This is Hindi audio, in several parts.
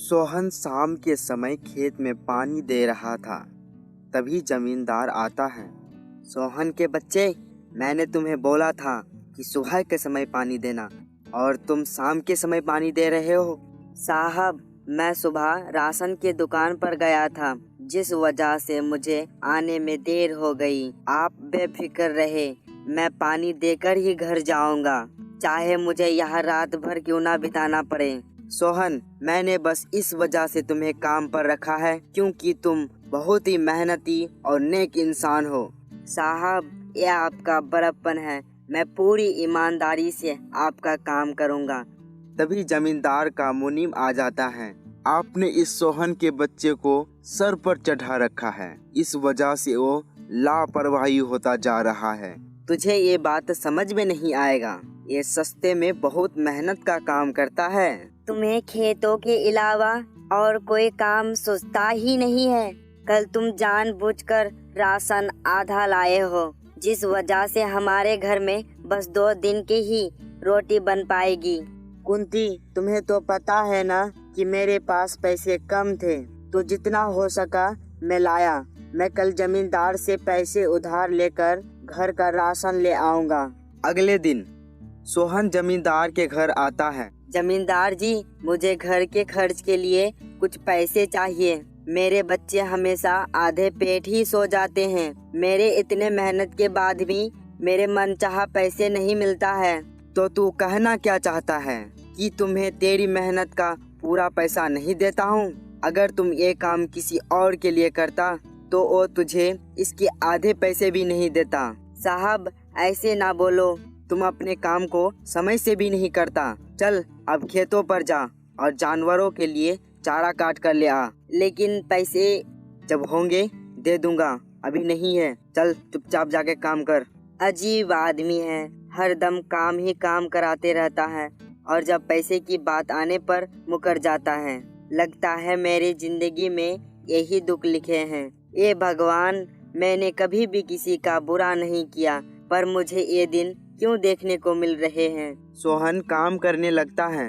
सोहन शाम के समय खेत में पानी दे रहा था। तभी जमींदार आता है। सोहन के बच्चे, मैंने तुम्हें बोला था कि सुबह के समय पानी देना, और तुम शाम के समय पानी दे रहे हो। साहब, मैं सुबह राशन की दुकान पर गया था, जिस वजह से मुझे आने में देर हो गई। आप बेफिक्र रहे, मैं पानी देकर ही घर जाऊंगा, चाहे मुझे यहाँ रात भर क्यों ना बिताना पड़े। सोहन, मैंने बस इस वजह से तुम्हें काम पर रखा है क्योंकि तुम बहुत ही मेहनती और नेक इंसान हो। साहब, यह आपका बड़प्पन है। मैं पूरी ईमानदारी से आपका काम करूंगा। तभी जमींदार का मुनीम आ जाता है। आपने इस सोहन के बच्चे को सर पर चढ़ा रखा है, इस वजह से वो लापरवाही होता जा रहा है। तुझे ये बात समझ में नहीं आएगा, ये सस्ते में बहुत मेहनत का काम करता है। तुम्हें खेतों के अलावा और कोई काम सोचता ही नहीं है। कल तुम जानबूझकर राशन आधा लाए हो, जिस वजह से हमारे घर में बस 2 दिन की ही रोटी बन पाएगी। कुंती, तुम्हें तो पता है ना कि मेरे पास पैसे कम थे, तो जितना हो सका मैं लाया। मैं कल जमींदार से पैसे उधार लेकर घर का राशन ले आऊंगा। अगले दिन सोहन जमींदार के घर आता है। जमींदार जी, मुझे घर के खर्च के लिए कुछ पैसे चाहिए। मेरे बच्चे हमेशा आधे पेट ही सो जाते हैं। मेरे इतने मेहनत के बाद भी मेरे मनचाहा पैसे नहीं मिलता है। तो तू कहना क्या चाहता है कि तुम्हें तेरी मेहनत का पूरा पैसा नहीं देता हूँ? अगर तुम ये काम किसी और के लिए करता तो वो तुझे इसके आधे पैसे भी नहीं देता। साहब, ऐसे ना बोलो। तुम अपने काम को समय से भी नहीं करता। चल अब खेतों पर जा और जानवरों के लिए चारा काट कर ले आ। लेकिन पैसे जब होंगे दे दूंगा, अभी नहीं है। चल चुपचाप जाके काम कर। अजीब आदमी है, हर दम काम ही काम कराते रहता है और जब पैसे की बात आने पर मुकर जाता है। लगता है मेरी जिंदगी में यही दुख लिखे हैं। ये भगवान, मैंने कभी भी किसी का बुरा नहीं किया, पर मुझे ये दिन क्यों देखने को मिल रहे हैं। सोहन काम करने लगता है।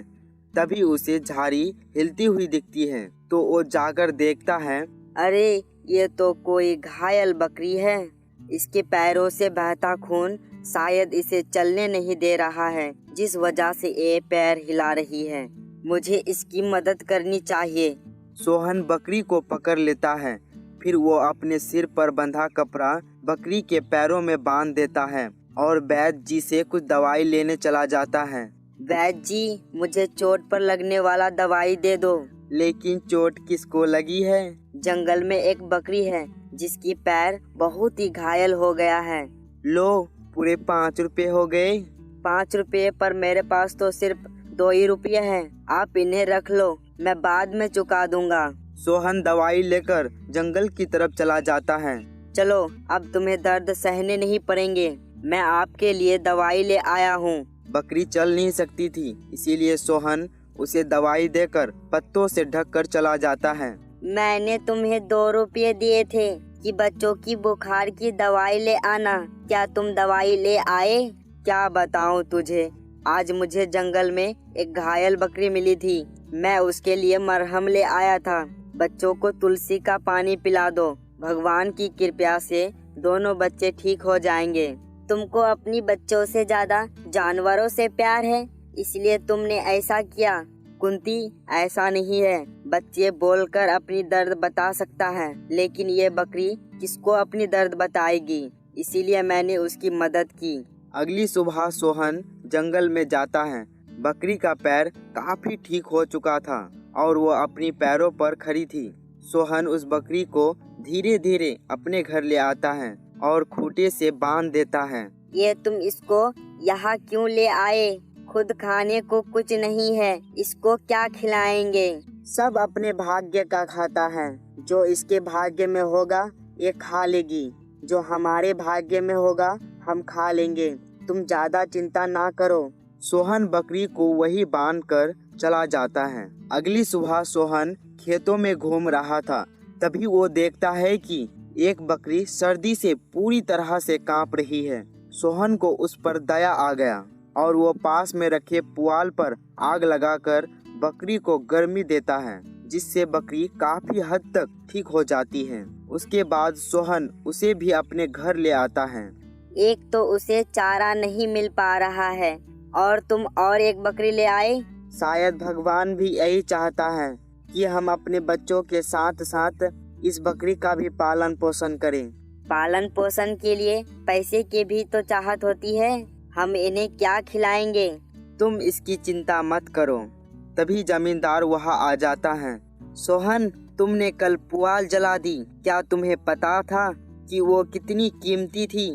तभी उसे झाड़ी हिलती हुई दिखती है, तो वो जाकर देखता है। अरे, ये तो कोई घायल बकरी है। इसके पैरों से बहता खून शायद इसे चलने नहीं दे रहा है, जिस वजह से ये पैर हिला रही है। मुझे इसकी मदद करनी चाहिए। सोहन बकरी को पकड़ लेता है। फिर वो अपने सिर पर बंधा कपड़ा बकरी के पैरों में बांध देता है और वैद्य जी से कुछ दवाई लेने चला जाता है। वैद्य जी, मुझे चोट पर लगने वाला दवाई दे दो। लेकिन चोट किसको लगी है? जंगल में एक बकरी है जिसकी पैर बहुत ही घायल हो गया है। लो, पूरे 5 रुपए हो गए। 5 रुपए? पर मेरे पास तो सिर्फ 2 ही रुपये हैं। आप इन्हें रख लो, मैं बाद में चुका दूंगा। सोहन दवाई लेकर जंगल की तरफ चला जाता है। चलो, अब तुम्हें दर्द सहने नहीं पड़ेंगे। मैं आपके लिए दवाई ले आया हूँ। बकरी चल नहीं सकती थी, इसीलिए सोहन उसे दवाई देकर पत्तों से ढककर चला जाता है। मैंने तुम्हें 2 रुपये दिए थे कि बच्चों की बुखार की दवाई ले आना। क्या तुम दवाई ले आए? क्या बताऊं तुझे, आज मुझे जंगल में एक घायल बकरी मिली थी। मैं उसके लिए मरहम ले आया था। बच्चों को तुलसी का पानी पिला दो। भगवान की कृपा से दोनों बच्चे ठीक हो जाएंगे। तुमको अपनी बच्चों से ज्यादा जानवरों से प्यार है, इसलिए तुमने ऐसा किया। कुंती, ऐसा नहीं है। बच्चे बोलकर अपनी दर्द बता सकता है, लेकिन ये बकरी किसको अपनी दर्द बताएगी? इसीलिए मैंने उसकी मदद की। अगली सुबह सोहन जंगल में जाता है। बकरी का पैर काफी ठीक हो चुका था और वो अपनी पैरों पर खड़ी थी। सोहन उस बकरी को धीरे धीरे अपने घर ले आता है और खूंटे से बांध देता है। ये तुम इसको यहाँ क्यों ले आए? खुद खाने को कुछ नहीं है, इसको क्या खिलाएंगे? सब अपने भाग्य का खाता है। जो इसके भाग्य में होगा ये खा लेगी, जो हमारे भाग्य में होगा हम खा लेंगे। तुम ज्यादा चिंता ना करो। सोहन बकरी को वही बांधकर चला जाता है। अगली सुबह सोहन खेतों में घूम रहा था। तभी वो देखता है कि एक बकरी सर्दी से पूरी तरह से कांप रही है। सोहन को उस पर दया आ गया और वो पास में रखे पुआल पर आग लगाकर बकरी को गर्मी देता है। जिससे बकरी काफी हद तक ठीक हो जाती है। उसके बाद सोहन उसे भी अपने घर ले आता है। एक तो उसे चारा नहीं मिल पा रहा है और तुम और एक बकरी ले आए। शायद भगवान भी यही चाहता है कि हम अपने बच्चों के साथ साथ इस बकरी का भी पालन पोषण करें। पालन पोषण के लिए पैसे की भी तो चाहत होती है। हम इन्हें क्या खिलाएंगे? तुम इसकी चिंता मत करो। तभी जमींदार वहाँ आ जाता है। सोहन, तुमने कल पुआल जला दी, क्या तुम्हें पता था कि वो कितनी कीमती थी?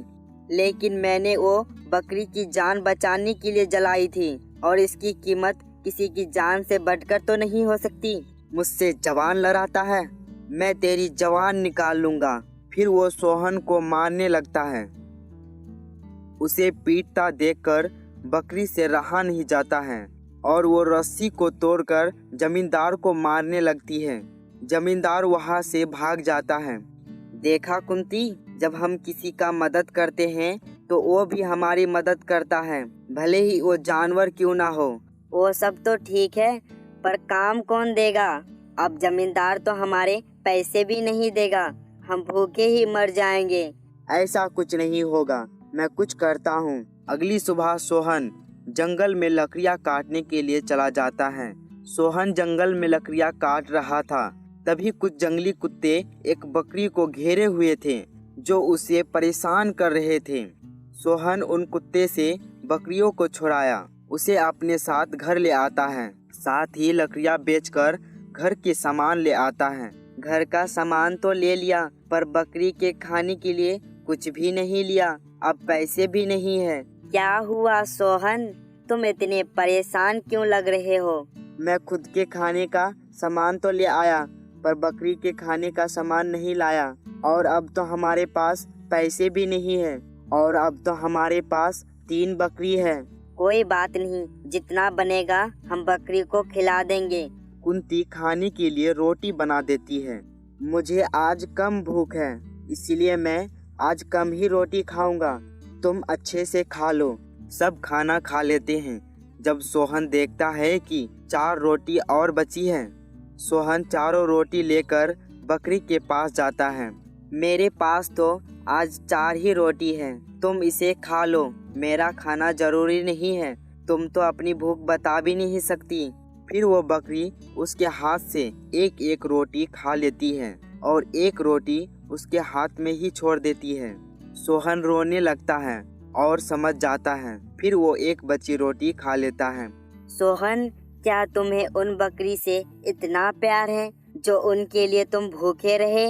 लेकिन मैंने वो बकरी की जान बचाने के लिए जलाई थी और इसकी कीमत किसी की जान से बढ़कर तो नहीं हो सकती। मुझसे जवान लड़ाता है, मैं तेरी जवान निकाल लूंगा। फिर वो सोहन को मारने लगता है। उसे पीटता देखकर बकरी से रहा नहीं जाता है और वो रस्सी को तोड़कर जमींदार को मारने लगती है। जमींदार वहाँ से भाग जाता है। देखा कुंती, जब हम किसी का मदद करते हैं तो वो भी हमारी मदद करता है, भले ही वो जानवर क्यों ना हो। वो सब तो ठीक है, पर काम कौन देगा? अब जमींदार तो हमारे पैसे भी नहीं देगा, हम भूखे ही मर जाएंगे। ऐसा कुछ नहीं होगा, मैं कुछ करता हूँ। अगली सुबह सोहन जंगल में लकड़ियाँ काटने के लिए चला जाता है। सोहन जंगल में लकड़ियाँ काट रहा था, तभी कुछ जंगली कुत्ते एक बकरी को घेरे हुए थे जो उसे परेशान कर रहे थे। सोहन उन कुत्ते से बकरियों को छुड़ाया, उसे अपने साथ घर ले आता है। साथ ही लकड़ियाँ बेचकर घर के सामान ले आता है। घर का सामान तो ले लिया, पर बकरी के खाने के लिए कुछ भी नहीं लिया। अब पैसे भी नहीं है। क्या हुआ सोहन, तुम इतने परेशान क्यों लग रहे हो? मैं खुद के खाने का सामान तो ले आया, पर बकरी के खाने का सामान नहीं लाया। और अब तो हमारे पास पैसे भी नहीं है, और अब तो हमारे पास 3 बकरी है। कोई बात नहीं, जितना बनेगा हम बकरी को खिला देंगे। कुंती खाने के लिए रोटी बना देती है। मुझे आज कम भूख है, इसलिए मैं आज कम ही रोटी खाऊंगा, तुम अच्छे से खा लो। सब खाना खा लेते हैं। जब सोहन देखता है कि 4 रोटी और बची है, सोहन चारों रोटी लेकर बकरी के पास जाता है। मेरे पास तो आज 4 ही रोटी है, तुम इसे खा लो। मेरा खाना जरूरी नहीं है, तुम तो अपनी भूख बता भी नहीं सकती। फिर वो बकरी उसके हाथ से एक एक रोटी खा लेती है और एक रोटी उसके हाथ में ही छोड़ देती है। सोहन रोने लगता है और समझ जाता है। फिर वो एक बची रोटी खा लेता है। सोहन, क्या तुम्हें उन बकरी से इतना प्यार है जो उनके लिए तुम भूखे रहे?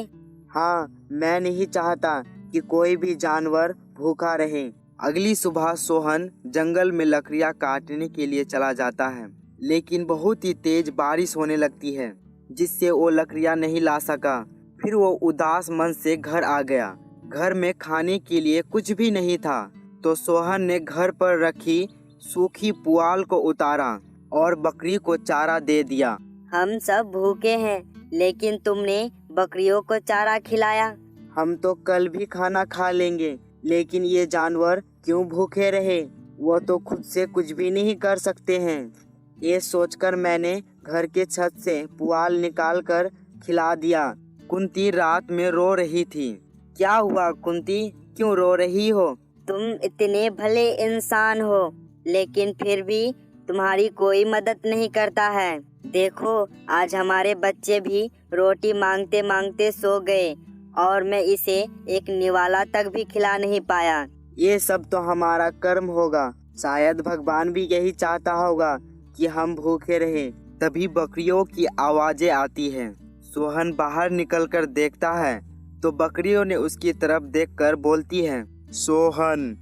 हाँ, मैं नहीं चाहता कि कोई भी जानवर भूखा रहे। अगली सुबह सोहन जंगल में लकड़ियाँ काटने के लिए चला जाता है, लेकिन बहुत ही तेज बारिश होने लगती है, जिससे वो लकड़ियाँ नहीं ला सका। फिर वो उदास मन से घर आ गया। घर में खाने के लिए कुछ भी नहीं था, तो सोहन ने घर पर रखी सूखी पुआल को उतारा और बकरी को चारा दे दिया। हम सब भूखे हैं, लेकिन तुमने बकरियों को चारा खिलाया। हम तो कल भी खाना खा लेंगे, लेकिन ये जानवर क्यों भूखे रहे? वो तो खुद से कुछ भी नहीं कर सकते हैं। ये सोचकर मैंने घर के छत से पुआल निकालकर खिला दिया। कुंती रात में रो रही थी। क्या हुआ कुंती, क्यों रो रही हो? तुम इतने भले इंसान हो, लेकिन फिर भी तुम्हारी कोई मदद नहीं करता है। देखो, आज हमारे बच्चे भी रोटी मांगते मांगते सो गए और मैं इसे एक निवाला तक भी खिला नहीं पाया। ये सब तो हमारा कर्म होगा। शायद भगवान भी यही चाहता होगा कि हम भूखे रहें। तभी बकरियों की आवाजें आती हैं। सोहन बाहर निकलकर देखता है तो बकरियों ने उसकी तरफ देखकर बोलती हैं, सोहन,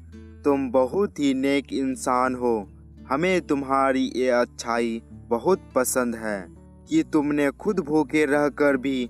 तुम बहुत ही नेक इंसान हो। हमें तुम्हारी ये अच्छाई बहुत पसंद है कि तुमने खुद भूखे रहकर भी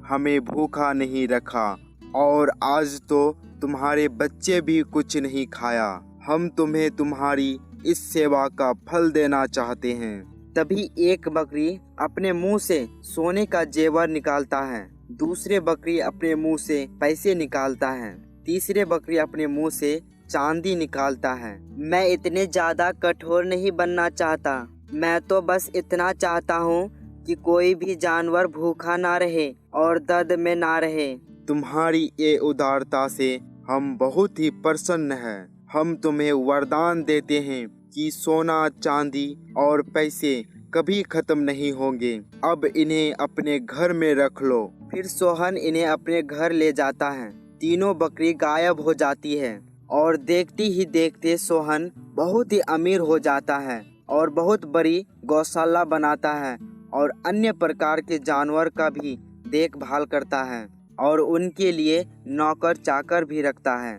हमें भूखा नहीं रखा, और आज तो तुम्हारे बच्चे भी कुछ नहीं खाया। हम तुम्हें तुम्हारी इस सेवा का फल देना चाहते हैं। तभी एक बकरी अपने मुंह से सोने का जेवर निकालता है, दूसरे बकरी अपने मुंह से पैसे निकालता है, तीसरे बकरी अपने मुंह से चांदी निकालता है। मैं इतने ज्यादा कठोर नहीं बनना चाहता, मैं तो बस इतना चाहता हूँ कि कोई भी जानवर भूखा ना रहे और दर्द में ना रहे। तुम्हारी ये उदारता से हम बहुत ही प्रसन्न हैं। हम तुम्हें वरदान देते हैं कि सोना, चांदी और पैसे कभी खत्म नहीं होंगे। अब इन्हें अपने घर में रख लो। फिर सोहन इन्हें अपने घर ले जाता है। तीनों बकरी गायब हो जाती है और देखते ही देखते सोहन बहुत ही अमीर हो जाता है और बहुत बड़ी गौशाला बनाता है और अन्य प्रकार के जानवर का भी देखभाल करता है और उनके लिए नौकर चाकर भी रखता है।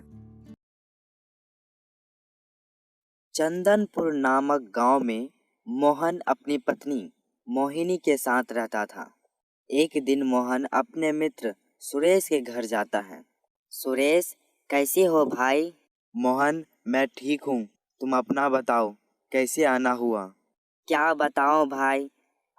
चंदनपुर नामक गांव में मोहन अपनी पत्नी मोहिनी के साथ रहता था। एक दिन मोहन अपने मित्र सुरेश के घर जाता है। सुरेश, कैसे हो भाई? मोहन, मैं ठीक हूँ। तुम अपना बताओ, कैसे आना हुआ? क्या बताओ भाई,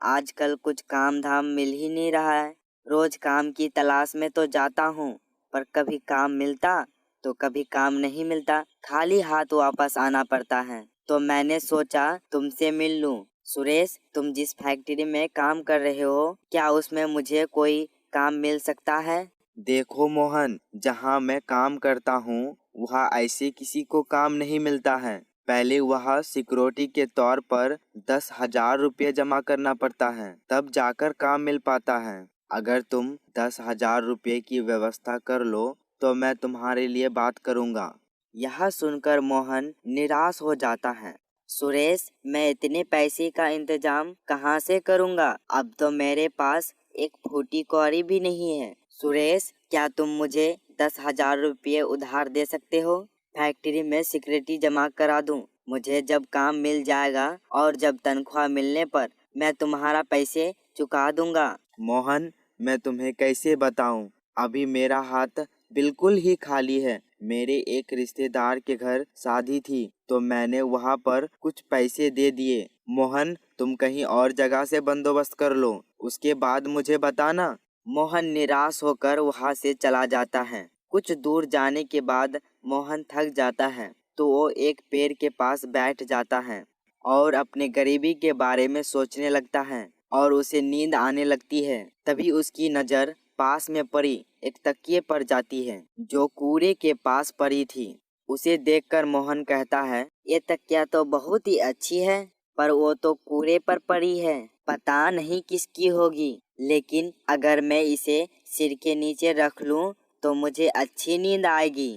आजकल कुछ काम धाम मिल ही नहीं रहा है। रोज काम की तलाश में तो जाता हूँ, पर कभी काम मिलता तो कभी काम नहीं मिलता। खाली हाथ वापस आना पड़ता है। तो मैंने सोचा तुमसे मिल लूं। सुरेश, तुम जिस फैक्ट्री में काम कर रहे हो, क्या उसमें मुझे कोई काम मिल सकता है? देखो मोहन, जहाँ मैं काम करता हूँ वहाँ ऐसे किसी को काम नहीं मिलता है। पहले वहाँ सिक्योरिटी के तौर पर 10,000 रुपये जमा करना पड़ता है, तब जाकर काम मिल पाता है। अगर तुम 10,000 रुपये की व्यवस्था कर लो तो मैं तुम्हारे लिए बात करूँगा। यह सुनकर मोहन निराश हो जाता है। सुरेश, मैं इतने पैसे का इंतजाम कहाँ से करूँगा? अब तो मेरे पास एक फूटी कौड़ी भी नहीं है। सुरेश, क्या तुम मुझे 10,000 रुपये उधार दे सकते हो? फैक्ट्री में सिक्योरिटी जमा करा दूं। मुझे जब काम मिल जाएगा और जब तनख्वाह मिलने पर मैं तुम्हारा पैसे चुका दूंगा। मोहन, मैं तुम्हें कैसे बताऊं, अभी मेरा हाथ बिल्कुल ही खाली है। मेरे एक रिश्तेदार के घर शादी थी तो मैंने वहां पर कुछ पैसे दे दिए। मोहन, तुम कहीं और जगह से बंदोबस्त कर लो, उसके बाद मुझे बताना। मोहन निराश होकर वहां से चला जाता है। कुछ दूर जाने के बाद मोहन थक जाता है तो वो एक पेड़ के पास बैठ जाता है और अपने गरीबी के बारे में सोचने लगता है और उसे नींद आने लगती है। तभी उसकी नज़र पास में पड़ी एक तकिए पर जाती है जो कूड़े के पास पड़ी थी। उसे देखकर मोहन कहता है, ये तकिया तो बहुत ही अच्छी है, पर वो तो कूड़े पर पड़ी है। पता नहीं किसकी होगी, लेकिन अगर मैं इसे सिर के नीचे रख लूं तो मुझे अच्छी नींद आएगी।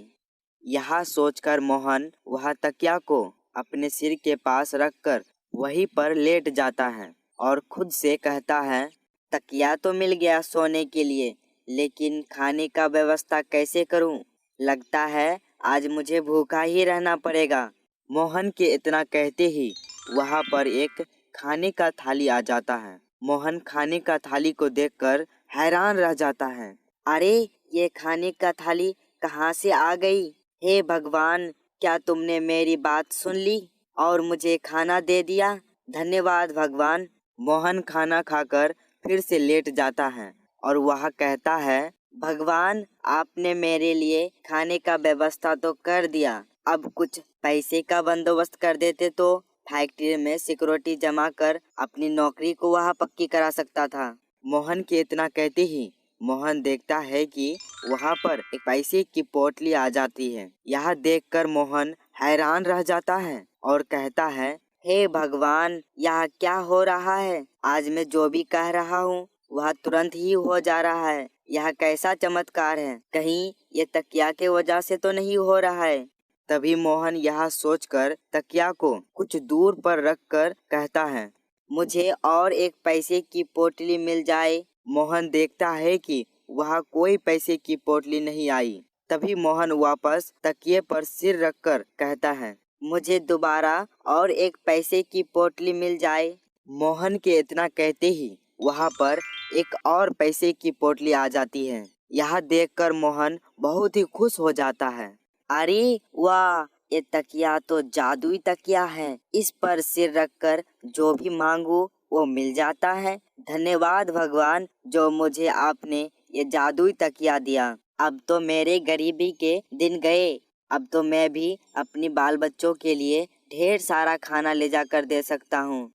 यह सोचकर मोहन वह तकिया को अपने सिर के पास रखकर वहीं पर लेट जाता है और खुद से कहता है, तकिया तो मिल गया सोने के लिए, लेकिन खाने का व्यवस्था कैसे करूं? लगता है आज मुझे भूखा ही रहना पड़ेगा। मोहन के इतना कहते ही वहां पर एक खाने का थाली आ जाता है। मोहन खाने का थाली को देखकर हैरान रह जाता है। अरे, ये खाने का थाली कहाँ से आ गई? हे भगवान, क्या तुमने मेरी बात सुन ली और मुझे खाना दे दिया? धन्यवाद भगवान। मोहन खाना खाकर फिर से लेट जाता है और वह कहता है, भगवान, आपने मेरे लिए खाने का व्यवस्था तो कर दिया, अब कुछ पैसे का बंदोबस्त कर देते तो फैक्ट्री में सिक्योरिटी जमा कर अपनी नौकरी को वहाँ पक्की करा सकता था। मोहन के इतना कहते ही मोहन देखता है कि वहाँ पर एक पैसे की पोटली आ जाती है। यह देखकर मोहन हैरान रह जाता है और कहता है, हे भगवान, यह क्या हो रहा है? आज मैं जो भी कह रहा हूँ वह तुरंत ही हो जा रहा है। यह कैसा चमत्कार है? कहीं ये तकिया के वजह से तो नहीं हो रहा है? तभी मोहन यह सोचकर तकिया को कुछ दूर पर रखकर कहता है, मुझे और एक पैसे की पोटली मिल जाए। मोहन देखता है कि वहाँ कोई पैसे की पोटली नहीं आई। तभी मोहन वापस तकिए पर सिर रखकर कहता है, मुझे दोबारा और एक पैसे की पोटली मिल जाए। मोहन के इतना कहते ही वहाँ पर एक और पैसे की पोटली आ जाती है। यह देखकर मोहन बहुत ही खुश हो जाता है। अरे वाह, ये तकिया तो जादुई तकिया है। इस पर सिर रखकर जो भी मांगू वो मिल जाता है। धन्यवाद भगवान, जो मुझे आपने ये जादुई तकिया दिया। अब तो मेरे गरीबी के दिन गए। अब तो मैं भी अपनी बाल बच्चों के लिए ढेर सारा खाना ले जाकर दे सकता हूँ।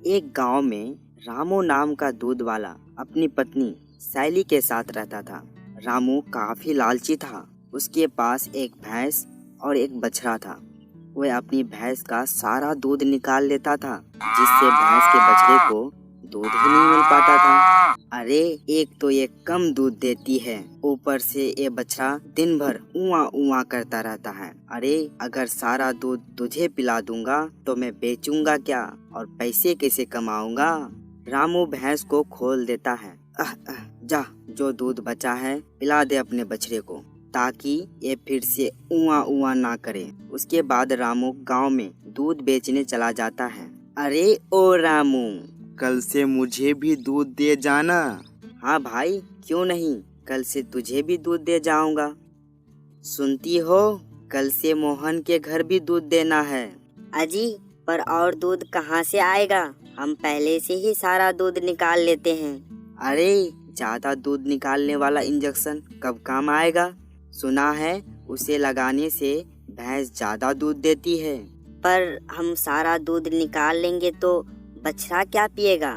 एक गांव में रामू नाम का दूध वाला अपनी पत्नी सैली के साथ रहता था। रामू काफी लालची था। उसके पास एक भैंस और एक बछड़ा था। वह अपनी भैंस का सारा दूध निकाल लेता था, जिससे भैंस के बछड़े को दूध ही नहीं मिल पाता था। अरे एक तो ये कम दूध देती है, ऊपर से ये बछड़ा दिन भर उआ उआ करता रहता है। अरे अगर सारा दूध तुझे पिला दूंगा तो मैं बेचूंगा क्या और पैसे कैसे कमाऊंगा। रामू भैंस को खोल देता है। जा, जो दूध बचा है पिला दे अपने बछड़े को, ताकि ये फिर से उआ उआ ना करे। उसके बाद रामू गांव में दूध बेचने चला जाता है। अरे ओ रामू, कल से मुझे भी दूध दे जाना। हाँ भाई, क्यों नहीं, कल से तुझे भी दूध दे जाऊंगा। सुनती हो, कल से मोहन के घर भी दूध देना है। अजी, पर और दूध कहाँ से आएगा? हम पहले से ही सारा दूध निकाल लेते हैं। अरे ज्यादा दूध निकालने वाला इंजेक्शन कब काम आएगा? सुना है उसे लगाने से भैंस ज्यादा दूध देती है। पर हम सारा दूध निकाल लेंगे तो बछड़ा क्या पिएगा?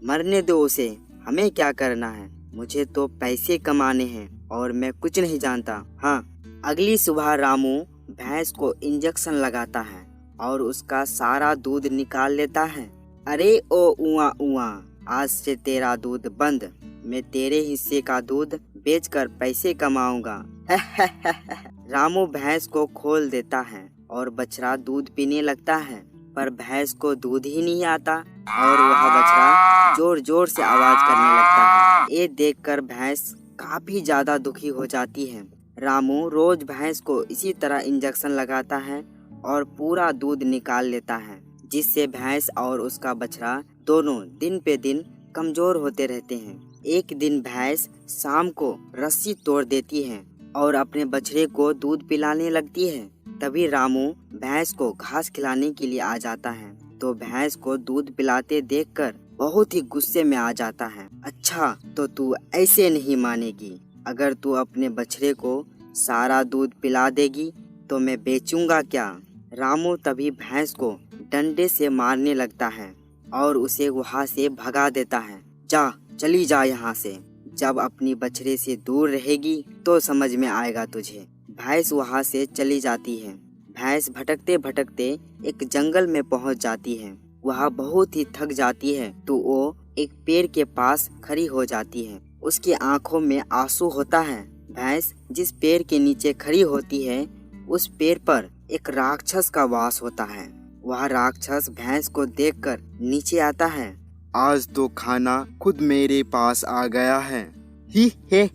मरने दो उसे, हमें क्या करना है। मुझे तो पैसे कमाने हैं और मैं कुछ नहीं जानता। हाँ, अगली सुबह रामू भैंस को इंजेक्शन लगाता है और उसका सारा दूध निकाल लेता है। अरे ओ उआ उआ, आज से तेरा दूध बंद। मैं तेरे हिस्से का दूध बेचकर पैसे कमाऊंगा। रामू भैंस को खोल देता है और बछड़ा दूध पीने लगता है, पर भैंस को दूध ही नहीं आता और वह बछड़ा जोर जोर से आवाज करने लगता है। ये देखकर भैंस काफी ज्यादा दुखी हो जाती है। रामू रोज भैंस को इसी तरह इंजेक्शन लगाता है और पूरा दूध निकाल लेता है, जिससे भैंस और उसका बछड़ा दोनों दिन पे दिन कमजोर होते रहते हैं। एक दिन भैंस शाम को रस्सी तोड़ देती है और अपने बछड़े को दूध पिलाने लगती है। तभी रामू भैंस को घास खिलाने के लिए आ जाता है, तो भैंस को दूध पिलाते देखकर बहुत ही गुस्से में आ जाता है। अच्छा, तो तू ऐसे नहीं मानेगी। अगर तू अपने बछड़े को सारा दूध पिला देगी तो मैं बेचूंगा क्या। रामू तभी भैंस को डंडे से मारने लगता है और उसे वहां से भगा देता है। जा, चली जा यहाँ से। जब अपनी बछड़े से दूर रहेगी तो समझ में आएगा तुझे। भैंस वहां से चली जाती है। भैंस भटकते भटकते एक जंगल में पहुंच जाती है। वह बहुत ही थक जाती है, तो वो एक पेड़ के पास खड़ी हो जाती है। उसकी आंखों में आंसू होता है। भैंस जिस पेड़ के नीचे खड़ी होती है, उस पेड़ पर एक राक्षस का वास होता है। वह राक्षस भैंस को देखकर नीचे आता है। आज तो खाना खुद मेरे पास आ गया है। ही हे।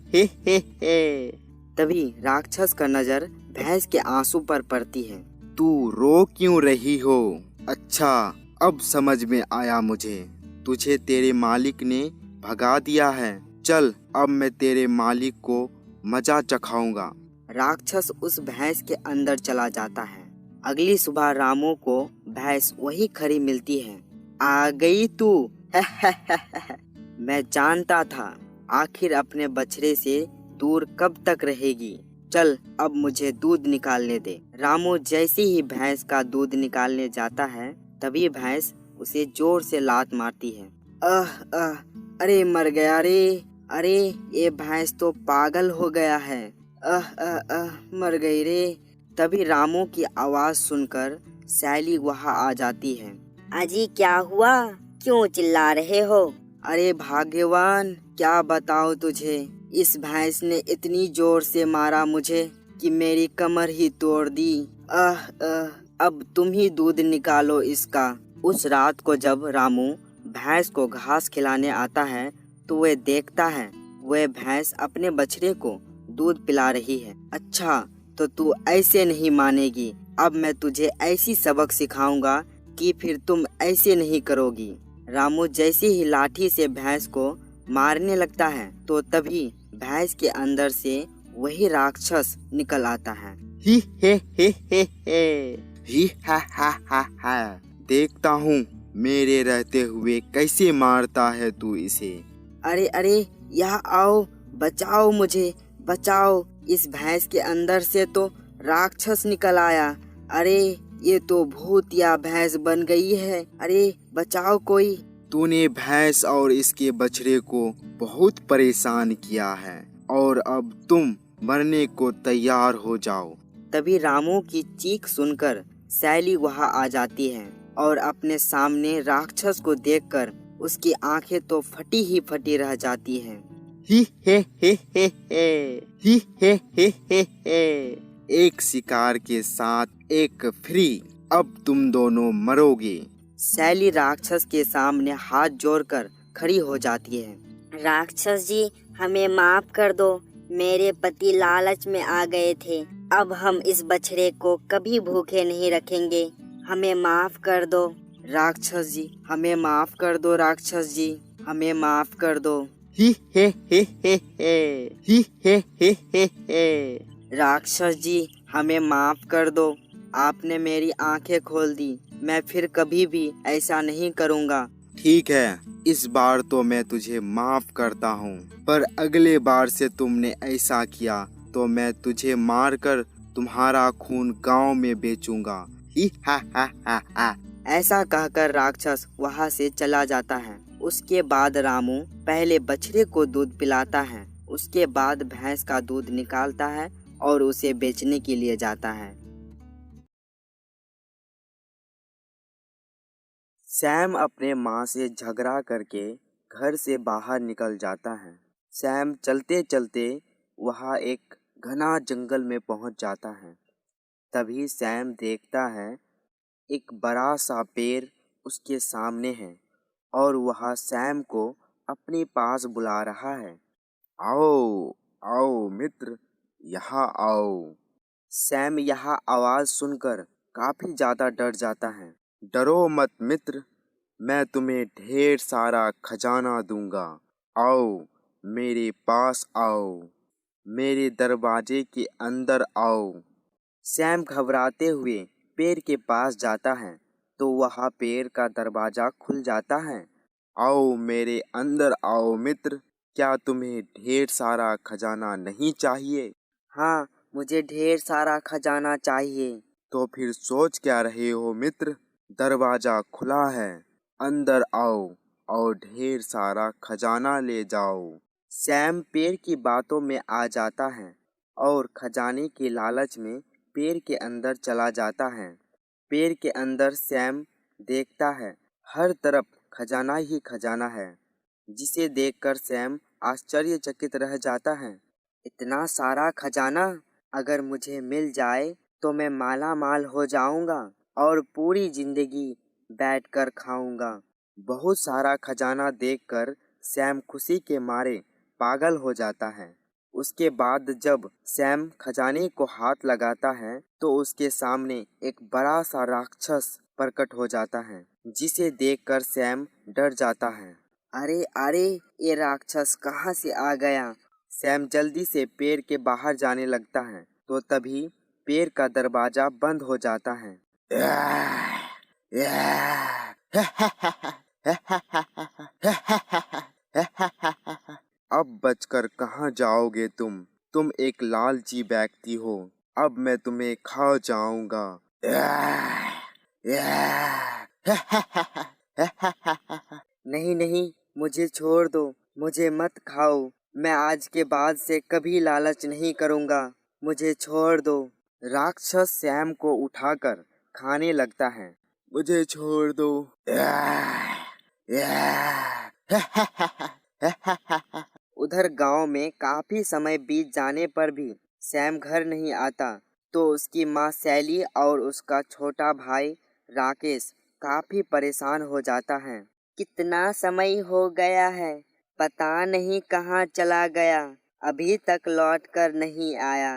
तभी राक्षस का नजर भैंस के आंसू पर पड़ती है। तू रो क्यों रही हो? अच्छा, अब समझ में आया मुझे। तुझे तेरे मालिक ने भगा दिया है। चल, अब मैं तेरे मालिक को मजा चखाऊंगा। राक्षस उस भैंस के अंदर चला जाता है। अगली सुबह रामू को भैंस वही खड़ी मिलती है। आ गई तू? मैं जानता था, आखिर अपने बछड़े से दूर कब तक रहेगी। चल, अब मुझे दूध निकालने दे। रामू जैसे ही भैंस का दूध निकालने जाता है, तभी भैंस उसे जोर से लात मारती है। अरे मर गया रे। अरे ये भैंस तो पागल हो गया है। मर गई रे। तभी रामू की आवाज सुनकर सैली वहां आ जाती है। अजी, क्या हुआ? क्यों चिल्ला रहे हो? अरे भाग्यवान, क्या बताओ तुझे। इस भैंस ने इतनी जोर से मारा मुझे कि मेरी कमर ही तोड़ दी। अब तुम ही दूध निकालो इसका। उस रात को जब रामू भैंस को घास खिलाने आता है, तो वह देखता है वह भैंस अपने बछड़े को दूध पिला रही है। अच्छा, तो तू ऐसे नहीं मानेगी। अब मैं तुझे ऐसी सबक सिखाऊंगा कि फिर तुम ऐसे नहीं करोगी। रामू जैसे ही लाठी से भैंस को मारने लगता है, तो तभी भैंस के अंदर से वही राक्षस निकल आता है। ही हा। देखता हूँ मेरे रहते हुए कैसे मारता है तू इसे। अरे यहाँ आओ, बचाओ मुझे, बचाओ। इस भैंस के अंदर से तो राक्षस निकल आया। अरे ये तो भूत या भैंस बन गई है। अरे बचाओ कोई। तूने भैंस और इसके बछड़े को बहुत परेशान किया है और अब तुम मरने को तैयार हो जाओ। तभी रामू की चीख सुनकर सैली वहां आ जाती है और अपने सामने राक्षस को देखकर उसकी आंखें तो फटी ही फटी रह जाती हैं। ही हे हे हे हे ही हे हे हे हे। एक शिकार के साथ एक फ्री। अब तुम दोनों मरोगे। सैली राक्षस के सामने हाथ जोड़कर खड़ी हो जाती है। राक्षस जी, हमें माफ कर दो। मेरे पति लालच में आ गए थे। अब हम इस बछड़े को कभी भूखे नहीं रखेंगे। हमें माफ कर दो। राक्षस जी, हमें माफ कर दो। राक्षस जी, हमें माफ कर दो। ही हे हे हे हे ही हे हे हे हे। राक्षस जी, हमें माफ कर दो। आपने मेरी आंखें खोल दी। मैं फिर कभी भी ऐसा नहीं करूँगा। ठीक है, इस बार तो मैं तुझे माफ करता हूँ, पर अगले बार से तुमने ऐसा किया तो मैं तुझे मारकर तुम्हारा खून गांव में बेचूंगा। ही हा हा हा हा। ऐसा कहकर राक्षस वहां से चला जाता है। उसके बाद रामू पहले बछड़े को दूध पिलाता है, उसके बाद भैंस का दूध निकालता है और उसे बेचने के लिए जाता है। सैम अपने माँ से झगड़ा करके घर से बाहर निकल जाता है। सैम चलते चलते वहाँ एक घना जंगल में पहुँच जाता है। तभी सैम देखता है एक बड़ा सा पेड़ उसके सामने है और वह सैम को अपने पास बुला रहा है। आओ आओ मित्र, यहाँ आओ। सैम यह आवाज़ सुनकर काफी ज्यादा डर जाता है। डरो मत मित्र, मैं तुम्हें ढेर सारा खजाना दूंगा। आओ मेरे पास आओ, मेरे दरवाजे के अंदर आओ। सैम घबराते हुए पेड़ के पास जाता है तो वह पेड़ का दरवाजा खुल जाता है। आओ मेरे अंदर आओ मित्र, क्या तुम्हें ढेर सारा खजाना नहीं चाहिए? हाँ, मुझे ढेर सारा खजाना चाहिए। तो फिर सोच क्या रहे हो मित्र, दरवाजा खुला है, अंदर आओ और ढेर सारा खजाना ले जाओ। सैम पेड़ की बातों में आ जाता है और खजाने के लालच में पेड़ के अंदर चला जाता है। पेड़ के अंदर सैम देखता है हर तरफ खजाना ही खजाना है, जिसे देखकर सैम आश्चर्यचकित रह जाता है। इतना सारा खजाना अगर मुझे मिल जाए तो मैं माला माल हो जाऊंगा और पूरी जिंदगी बैठकर खाऊंगा। बहुत सारा खजाना देखकर सैम खुशी के मारे पागल हो जाता है। उसके बाद जब सैम खजाने को हाथ लगाता है तो उसके सामने एक बड़ा सा राक्षस प्रकट हो जाता है, जिसे देखकर सैम डर जाता है। अरे अरे, ये राक्षस कहाँ से आ गया? सैम जल्दी से पेड़ के बाहर जाने लगता है तो तभी पेड़ का दरवाजा बंद हो जाता है। अब बचकर कहाँ जाओगे तुम एक लालची व्यक्ति हो। अब मैं तुम्हें खा जाऊंगा। नहीं नहीं, मुझे छोड़ दो, मुझे मत खाओ। मैं आज के बाद से कभी लालच नहीं करूंगा, मुझे छोड़ दो। राक्षस सैम को उठाकर खाने लगता है। मुझे छोड़ दो। उधर गांव में काफी समय बीत जाने पर भी सैम घर नहीं आता तो उसकी माँ सैली और उसका छोटा भाई राकेश काफी परेशान हो जाता है। कितना समय हो गया है, पता नहीं कहाँ चला गया, अभी तक लौट कर नहीं आया।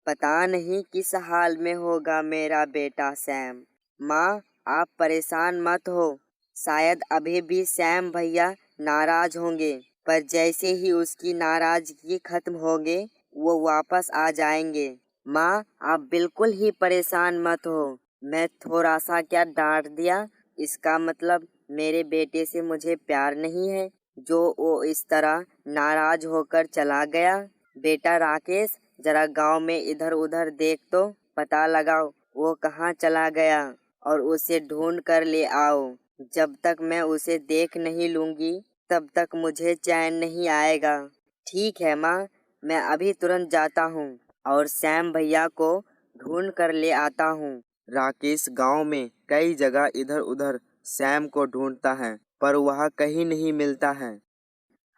पता नहीं किस हाल में होगा मेरा बेटा सैम। माँ, आप परेशान मत हो, शायद अभी भी सैम भैया नाराज होंगे, पर जैसे ही उसकी नाराजगी खत्म होगे वो वापस आ जाएंगे। माँ, आप बिल्कुल ही परेशान मत हो। मैं थोड़ा सा क्या डांट दिया, इसका मतलब मेरे बेटे से मुझे प्यार नहीं है जो वो इस तरह नाराज होकर चला गया। बेटा राकेश, जरा गांव में इधर उधर देख तो पता लगाओ वो कहाँ चला गया और उसे ढूंढ कर ले आओ। जब तक मैं उसे देख नहीं लूंगी तब तक मुझे चैन नहीं आएगा। ठीक है माँ, मैं अभी तुरंत जाता हूँ और सैम भैया को ढूंढ कर ले आता हूँ। राकेश गांव में कई जगह इधर उधर सैम को ढूंढता है पर वह कहीं नहीं मिलता है।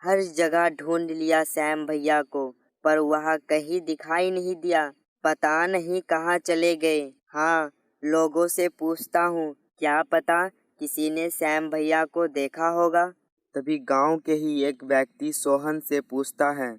हर जगह ढूंढ लिया सैम भैया को पर वह कहीं दिखाई नहीं दिया। पता नहीं कहाँ चले गए। हाँ, लोगों से पूछता हूँ, क्या पता किसी ने सैम भैया को देखा होगा। तभी गांव के ही एक व्यक्ति सोहन से पूछता है।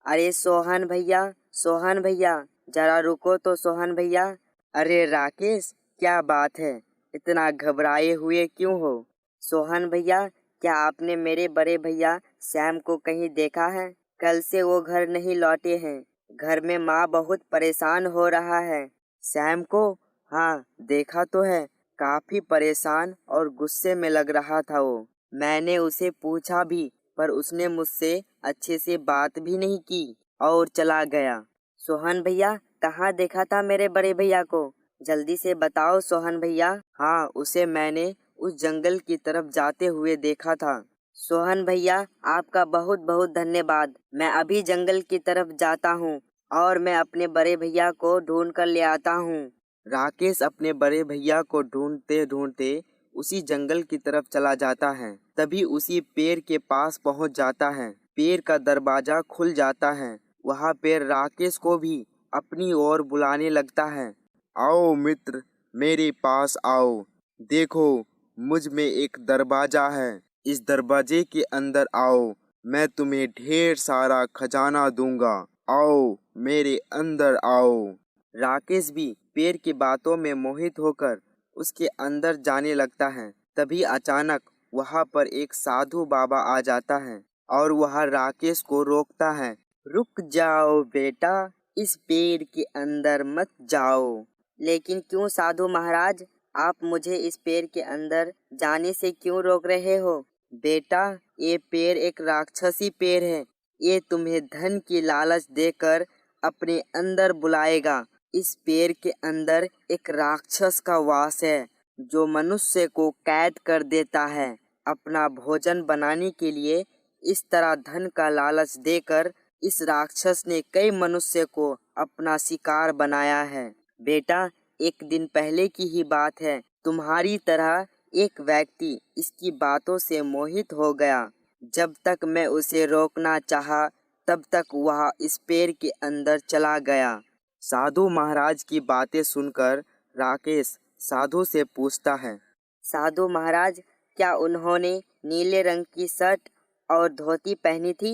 अरे सोहन भैया, सोहन भैया, जरा रुको तो सोहन भैया। अरे राकेश, क्या बात है, इतना घबराए हुए क्यों हो? सोहन भैया, क्या आपने मेरे बड़े भैया सैम को कहीं देखा है? कल से वो घर नहीं लौटे हैं। घर में माँ बहुत परेशान हो रहा है। सैम को? हाँ, देखा तो है। काफी परेशान और गुस्से में लग रहा था वो। मैंने उसे पूछा भी पर उसने मुझसे अच्छे से बात भी नहीं की और चला गया। सोहन भैया, कहाँ देखा था मेरे बड़े भैया को? जल्दी से बताओ सोहन भैया। हाँ, उसे मैंने उस जंगल की तरफ जाते हुए देखा था। सोहन भैया, आपका बहुत बहुत धन्यवाद। मैं अभी जंगल की तरफ जाता हूँ और मैं अपने बड़े भैया को ढूंढ कर ले आता हूँ। राकेश अपने बड़े भैया को ढूंढते ढूंढते उसी जंगल की तरफ चला जाता है। तभी उसी पेड़ के पास पहुंच जाता है। पेड़ का दरवाजा खुल जाता है। वह पेड़ राकेश को भी अपनी ओर बुलाने लगता है। आओ मित्र, मेरे पास आओ। देखो, मुझ में एक दरवाजा है। इस दरवाजे के अंदर आओ। मैं तुम्हें ढेर सारा खजाना दूंगा। आओ, मेरे अंदर आओ। राकेश भी पेड़ की बातों में मोहित होकर उसके अंदर जाने लगता है। तभी अचानक वहां पर एक साधु बाबा आ जाता है और वह राकेश को रोकता है। रुक जाओ बेटा, इस पेड़ के अंदर मत जाओ। लेकिन क्यों साधु महाराज, आप मुझे इस पेड़ के अंदर जाने से क्यों रोक रहे हो? बेटा, ये पेड़ एक राक्षसी पेड़ है। ये तुम्हें धन की लालच देकर अपने अंदर बुलाएगा। इस पेड़ के अंदर एक राक्षस का वास है जो मनुष्य को कैद कर देता है। अपना भोजन बनाने के लिए इस तरह धन का लालच देकर इस राक्षस ने कई मनुष्य को अपना शिकार बनाया है। बेटा, एक दिन पहले की ही बात है। तुम्हारी तरह एक व्यक्ति इसकी बातों से मोहित हो गया। जब तक मैं उसे रोकना चाहा तब तक वह इस पेड़ के अंदर चला गया। साधु महाराज की बातें सुनकर राकेश साधु से पूछता है। साधु महाराज, क्या उन्होंने नीले रंग की शर्ट और धोती पहनी थी?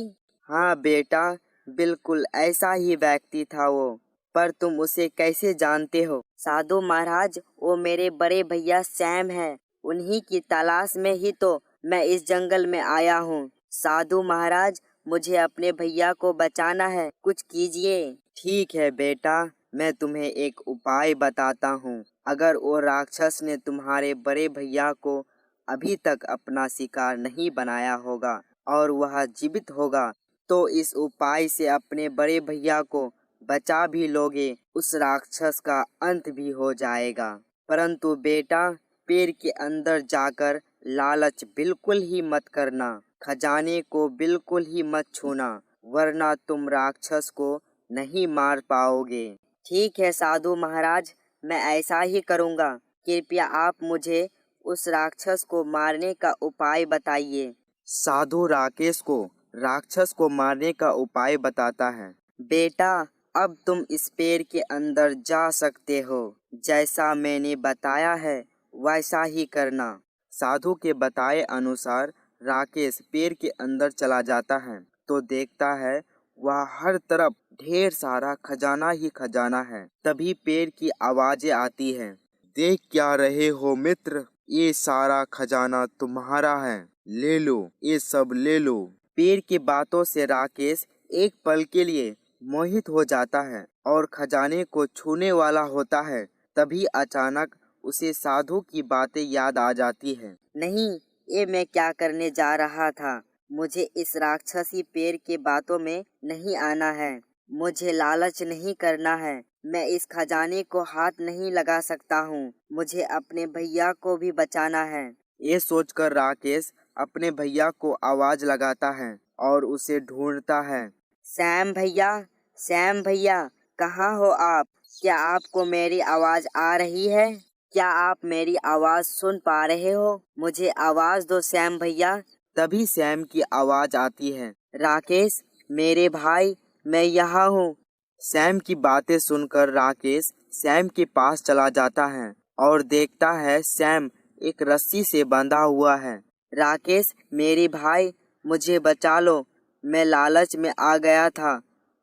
हाँ बेटा, बिल्कुल ऐसा ही व्यक्ति था वो। पर तुम उसे कैसे जानते हो? साधु महाराज, वो मेरे बड़े भैया सैम है। उन्हीं की तलाश में ही तो मैं इस जंगल में आया हूँ। साधु महाराज, मुझे अपने भैया को बचाना है, कुछ कीजिए। ठीक है बेटा, मैं तुम्हें एक उपाय बताता हूँ। अगर वो राक्षस ने तुम्हारे बड़े भैया को अभी तक अपना शिकार नहीं बनाया होगा और वह जीवित होगा तो इस उपाय से अपने बड़े भैया को बचा भी लोगे। उस राक्षस का अंत भी हो जाएगा। परंतु बेटा, पेड़ के अंदर जाकर लालच बिल्कुल ही मत करना। खजाने को बिल्कुल ही मत छूना, वरना तुम राक्षस को नहीं मार पाओगे। ठीक है साधु महाराज, मैं ऐसा ही करूँगा। कृपया आप मुझे उस राक्षस को मारने का उपाय बताइए। साधु राकेश को राक्षस को मारने का उपाय बताता है। बेटा, अब तुम इस पेड़ के अंदर जा सकते हो। जैसा मैंने बताया है वैसा ही करना। साधु के बताए अनुसार राकेश पेड़ के अंदर चला जाता है तो देखता है वह हर तरफ ढेर सारा खजाना ही खजाना है। तभी पेड़ की आवाजें आती हैं। देख क्या रहे हो मित्र, ये सारा खजाना तुम्हारा है, ले लो, ये सब ले लो। पेड़ की बातों से राकेश एक पल के लिए मोहित हो जाता है और खजाने को छूने वाला होता है। तभी अचानक उसे साधु की बातें याद आ जाती है। नहीं, ये मैं क्या करने जा रहा था? मुझे इस राक्षसी पेड़ के बातों में नहीं आना है। मुझे लालच नहीं करना है। मैं इस खजाने को हाथ नहीं लगा सकता हूँ। मुझे अपने भैया को भी बचाना है। ये सोचकर राकेश अपने भैया को आवाज लगाता है और उसे ढूंढता है। सैम भैया, सैम भैया, कहाँ हो आप? क्या आपको मेरी आवाज आ रही है? क्या आप मेरी आवाज सुन पा रहे हो? मुझे आवाज दो सैम भैया। तभी सैम की आवाज आती है। राकेश, मेरे भाई, मैं यहाँ हूँ। सैम की बातें सुनकर राकेश सैम के पास चला जाता है और देखता है सैम एक रस्सी से बंधा हुआ है। राकेश, मेरे भाई, मुझे बचा लो। मैं लालच में आ गया था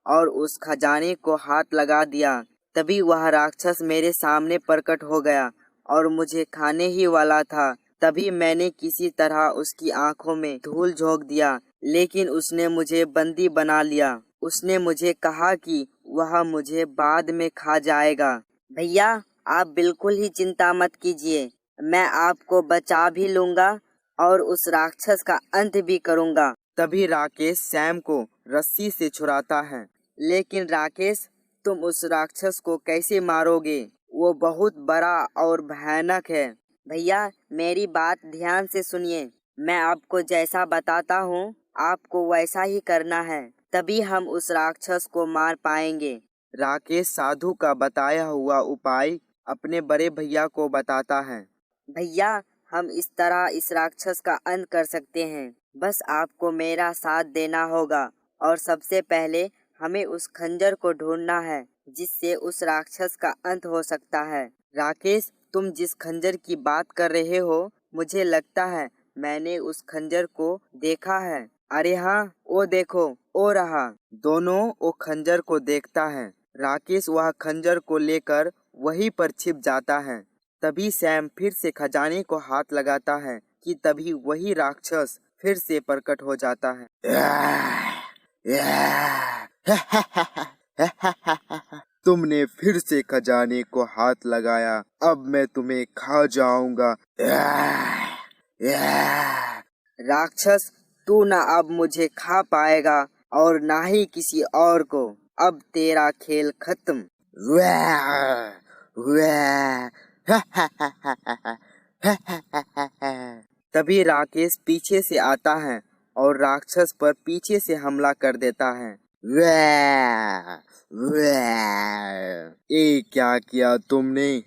और उस खजाने को हाथ लगा दिया। तभी वह राक्षस मेरे सामने प्रकट हो गया और मुझे खाने ही वाला था। तभी मैंने किसी तरह उसकी आंखों में धूल झोंक दिया, लेकिन उसने मुझे बंदी बना लिया। उसने मुझे कहा कि वह मुझे बाद में खा जाएगा। भैया, आप बिल्कुल ही चिंता मत कीजिए। मैं आपको बचा भी लूंगा और उस राक्षस का अंत भी करूंगा। तभी राकेश सैम को रस्सी से छुड़ाता है। लेकिन राकेश, तुम उस राक्षस को कैसे मारोगे? वो बहुत बड़ा और भयानक है। भैया, मेरी बात ध्यान से सुनिए। मैं आपको जैसा बताता हूँ, आपको वैसा ही करना है, तभी हम उस राक्षस को मार पाएंगे। राकेश साधु का बताया हुआ उपाय अपने बड़े भैया को बताता है। भैया, हम इस तरह इस राक्षस का अंत कर सकते हैं। बस आपको मेरा साथ देना होगा और सबसे पहले हमें उस खंजर को ढूंढना है जिससे उस राक्षस का अंत हो सकता है। राकेश, तुम जिस खंजर की बात कर रहे हो, मुझे लगता है मैंने उस खंजर को देखा है। अरे हाँ, वो देखो, वो रहा। दोनों वो खंजर को देखता है। राकेश वह खंजर को लेकर वहीं पर छिप जाता है। तभी सैम फिर से खजाने को हाथ लगाता है कि तभी वही राक्षस फिर से प्रकट हो जाता है। तुमने फिर से खजाने को हाथ लगाया, अब मैं तुम्हें खा जाऊंगा। राक्षस, तू ना अब मुझे खा पाएगा और ना ही किसी और को। अब तेरा खेल खत्म। तभी राकेश पीछे से आता है और राक्षस पर पीछे से हमला कर देता है। ये क्या किया तुमने?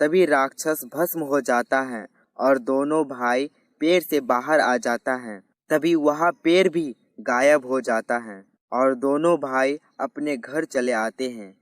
तभी राक्षस भस्म हो जाता है और दोनों भाई पेड़ से बाहर आ जाता है। तभी वह पेड़ भी गायब हो जाता है और दोनों भाई अपने घर चले आते हैं।